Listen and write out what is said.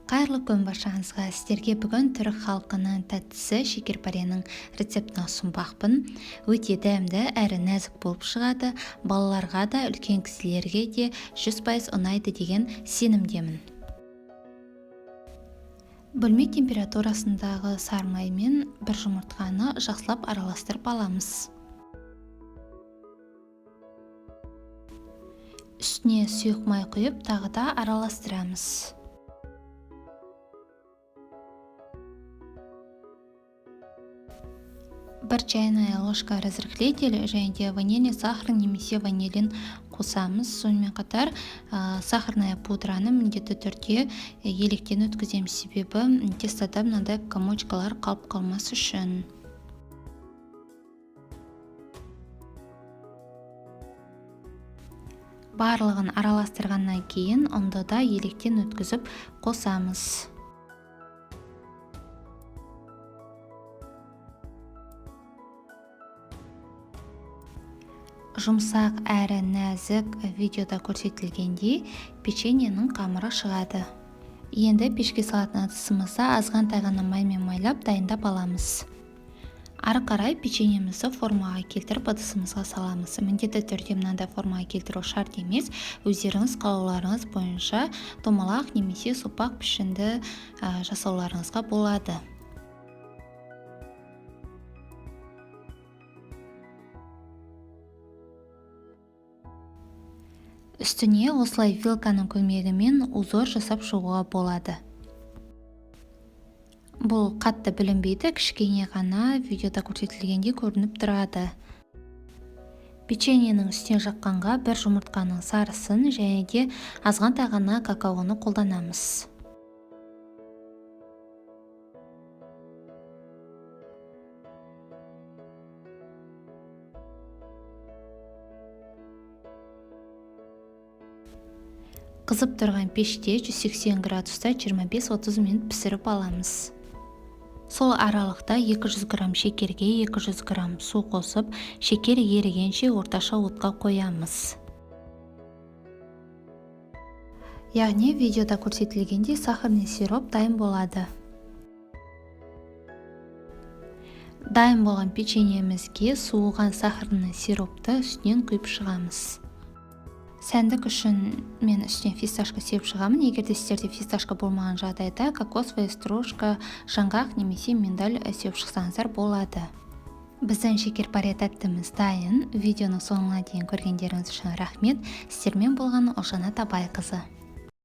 Қайырлы күн баршаңызға. Сіздерге бүгін түрік халқының тәттісі шекерпаренің рецептін ұсынбақпын. Өте дәмді әрі нәзік болып шығады. Балаларға да, үлкен кісілерге де 100% ұнайды деген сенімдемін. Бөлме температурасындағы сармаймен бір жұмыртқаны жақсылап араластырып аламыз. Үстіне сұйық май құйып, тағы да араластырамыз. Бір чайная ложка разрыхлитель және де ванильный сахар немесе ванилин қосамыз. Сонымен қатар сахарная пудраны міндетті түрде електен өткіземіз, себебі тестода мынандай комочкалар қалып қалмас үшін. Барлығын араластырғаннан кейін ұнды да електен өткізіп қосамыз. Жұмсақ әрі нәзік видеода көрсетілгендей печеньенің қамыры шығады. Енді пешке салатын ыдысымызда азғантай ғана маймен майлап дайындап аламыз. Ары қарай печеньемізді формаға келтіріп ыдысымызға саламыз. Міндетті түрде мынандай формаға келтіру шарт емес. Өздеріңіз қалауларыңыз бойынша домалақ немесе сопақ пішінді жасауларыңызға болады. Үстіне осылай вилканың көмегімен узор жасап шығуға болады. Бұл қатты білінбейді, кішкене ғана видеода көрсетілгенде көрініп тұрады. Печеньенің үстіне жаққанға бір жұмыртқаның сарысын және де азғантай ғана какаоны қолданамыз. Қызып тұрған пеште 180 градуста 25-30 минут пісіріп аламыз. Сол аралықта 200 грамм шекерге 200 грамм су қосып, шекер ерігенше орташа отқа қоямыз. Яғни видеода көрсетілгендей сахарный сироп дайын болады. Дайын болған печеньемізге суыған сахарный сиропты үстінен құйып шығамыз. Сәндік үшін мен үстіне фисташка сепіп шығамын. Егерде сіздерде фисташка болмаған жағдайда кокосовая стружка, жаңғақ немесе миндаль сепіп шықсаңыздар болады. Біздің шекерпаре тәттіміз дайын. Видеоның соңына дейін көргендеріңіз үшін рахмет. Сіздермен болған Ұлжан Атабайқызы.